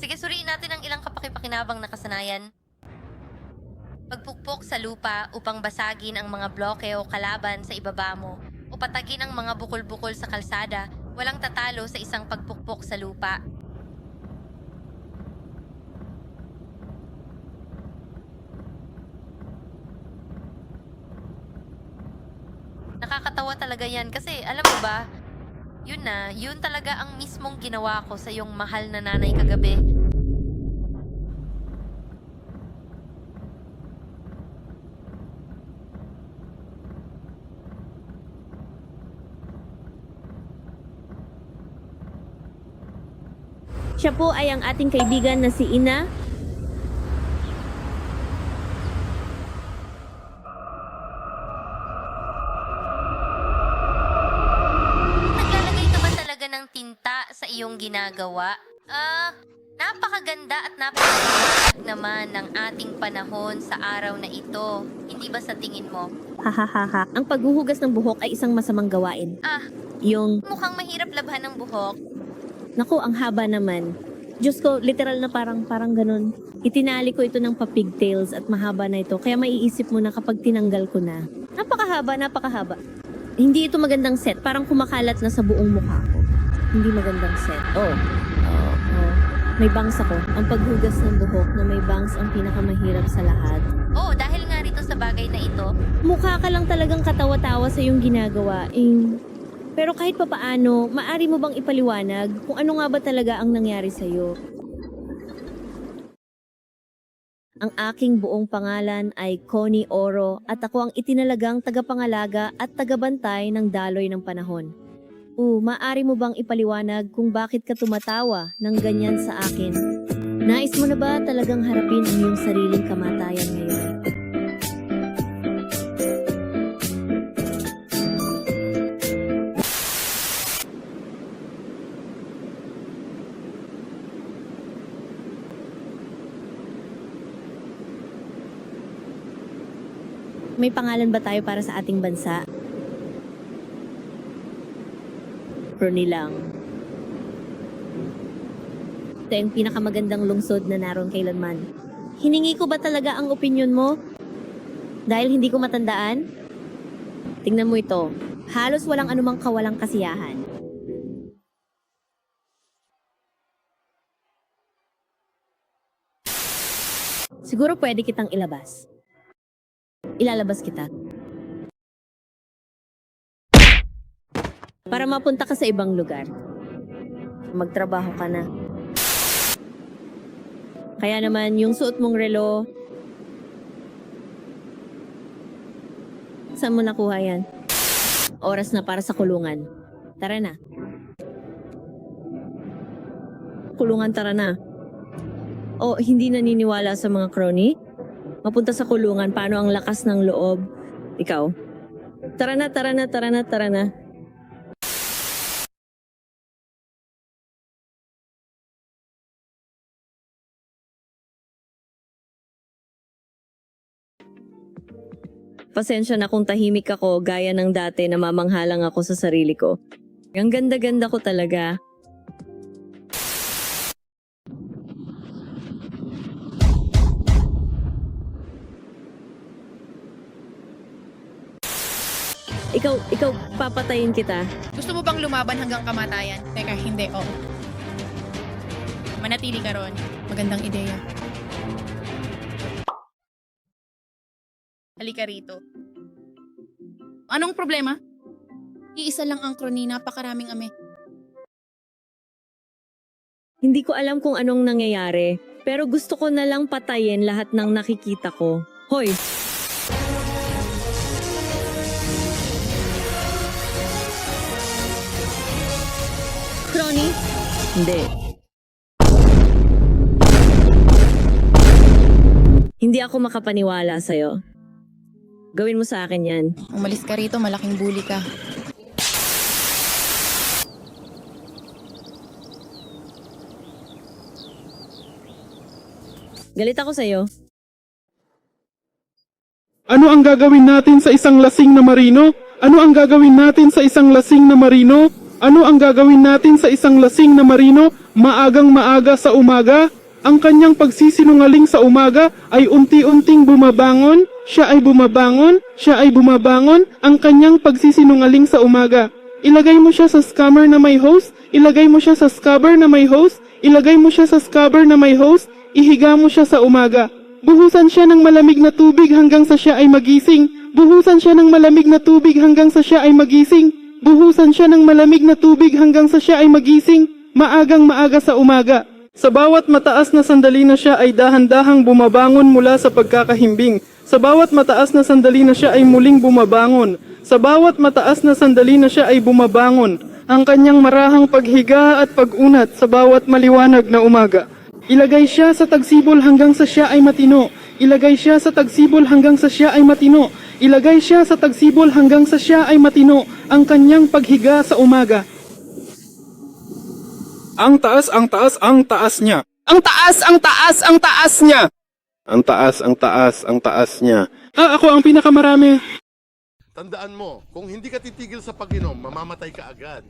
Sige, suriin natin ang ilang kapakipakinabang na kasanayan. Pagpukpok sa lupa upang basagin ang mga bloke o kalaban sa ibaba mo o patagin ang mga bukol-bukol sa kalsada, walang tatalo sa isang pagpukpok sa lupa. Nakakatawa talaga yan kasi alam mo ba, yun talaga ang mismong ginawa ko sa iyong mahal na nanay kagabi. Siya po ay ang ating kaibigan na si Ina. Naglalagay ka ba talaga ng tinta sa iyong ginagawa? Napakaganda at napakaganda naman ng ating panahon sa araw na ito. Hindi ba sa tingin mo? Hahaha. Ang paghuhugas ng buhok ay isang masamang gawain. Yung, Mukhang mahirap labhan ng buhok. naku, ang haba naman. Diyos ko, literal na parang ganun. Itinali ko ito ng pa-pigtails at mahaba na ito. Kaya maiisip mo na kapag tinanggal ko na. Napakahaba. Hindi ito magandang set. Parang kumakalat na sa buong mukha ko. Hindi magandang set. Oh. May bangs ako. Ang paghugas ng buhok na may bangs ang pinakamahirap sa lahat. Dahil nga rito sa bagay na ito, Mukha ka lang talagang katawa-tawa sa iyong ginagawa. Pero kahit papaano, maari mo bang ipaliwanag kung ano nga ba talaga ang nangyari sa iyo? Ang aking buong pangalan ay Connie Oro at ako ang itinalagang tagapangalaga at tagabantay ng daloy ng panahon. Maari mo bang ipaliwanag kung bakit ka tumatawa ng ganyan sa akin? Nais mo na ba talagang harapin ang iyong sariling kamatayan ngayon? May pangalan ba tayo para sa ating bansa? Crony lang. Ito yung pinakamagandang lungsod na naroon kailanman. Hiningi ko ba talaga ang opinyon mo? Dahil hindi ko matandaan? Tingnan mo ito. Halos walang anumang kawalang kasiyahan. Siguro pwede kitang ilabas. Ilalabas kita. Para mapunta ka sa ibang lugar. Magtrabaho ka na. Kaya naman, yung suot mong relo, saan mo nakuha yan? Oras na para sa kulungan. Tara na. Kulungan, tara na. Hindi naniniwala sa mga crony? Mapunta sa kulungan, paano ang lakas ng loob? Ikaw? Tara na. Pasensya na kung tahimik ako gaya ng dati na mamanghalang ako sa sarili ko. Ang ganda-ganda ko talaga. Ikaw, papatayin kita. Gusto mo bang lumaban hanggang kamatayan? Teka, hindi, oo. Manatili ka ron. Magandang ideya. Halika rito. Anong problema? Iisa lang ang crony, napakaraming ame. Hindi ko alam kung anong nangyayari, pero gusto ko na lang patayin lahat ng nakikita ko. Hoy! Crony? Hindi. Hindi ako makapaniwala sa'yo. Gawin mo sa akin yan. Umalis ka rito, malaking bully ka. Galit ako sa'yo. Ano ang gagawin natin sa isang lasing na marino? Ano ang gagawin natin sa isang lasing na marino? Ano ang gagawin natin sa isang lasing na marino maagang maaga sa umaga? Ang kanyang pagsisinungaling sa umaga ay unti-unting bumabangon, siya ay bumabangon, siya ay bumabangon, ang kanyang pagsisinungaling sa umaga. Ilagay mo siya sa scammer na may host, ilagay mo siya sa scammer na may host, ilagay mo siya sa scammer na may host, ihiga mo siya sa umaga. Buhusan siya ng malamig na tubig hanggang sa siya ay magising. Buhusan siya ng malamig na tubig hanggang sa siya ay magising. Buhusan siya ng malamig na tubig hanggang sa siya ay magising. Maagang maaga sa umaga. Sa bawat mataas na sandali na siya ay dahan-dahang bumabangon mula sa pagkakahimbing. Sa bawat mataas na sandali na siya ay muling bumabangon. Sa bawat mataas na sandali na siya ay bumabangon. Ang kanyang marahang paghiga at pag-unat sa bawat maliwanag na umaga. Ilagay siya sa tagsibol hanggang sa siya ay matino. Ilagay siya sa tagsibol hanggang sa siya ay matino. Ilagay siya sa tagsibol hanggang sa siya ay matino ang kanyang paghiga sa umaga. Ang taas, ang taas, ang taas niya. Ang taas, ang taas, ang taas niya. Ang taas, ang taas, ang taas niya. Ako ang pinakamarami. Tandaan mo, kung hindi ka titigil sa pag-inom, mamamatay ka agad.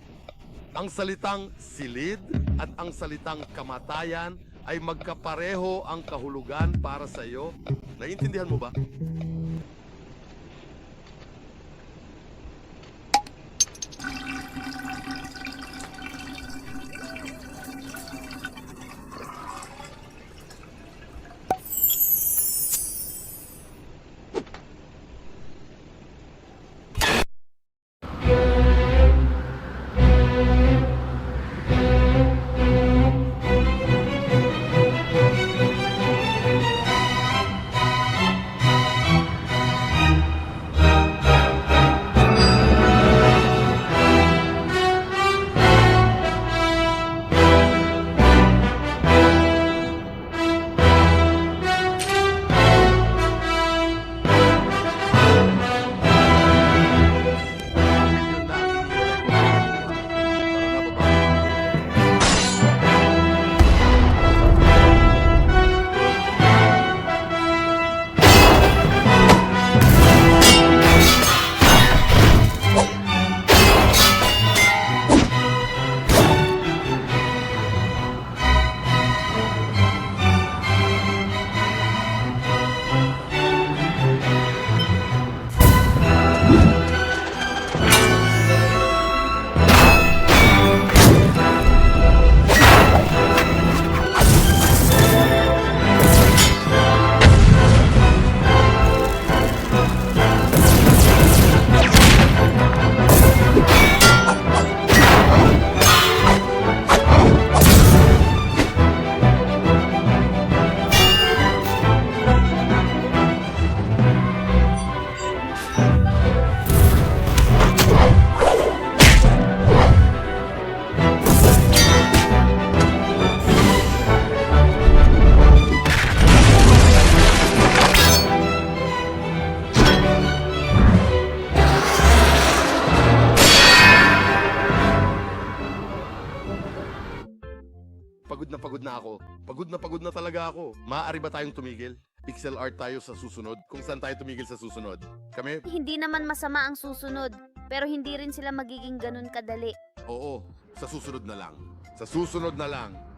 Ang salitang silid at ang salitang kamatayan ay magkapareho ang kahulugan para sa iyo. Naiintindihan mo ba? Yun na ang hinihintay ko. Tara na, baba. Pagod na ako. Pagod na talaga ako. Maaari ba tayong tumigil? Pixel art tayo sa susunod. Kung saan tayo tumigil sa susunod. Kami? Hindi naman masama ang susunod, pero hindi rin sila magiging ganun kadali. Oo. Sa susunod na lang. Sa susunod na lang.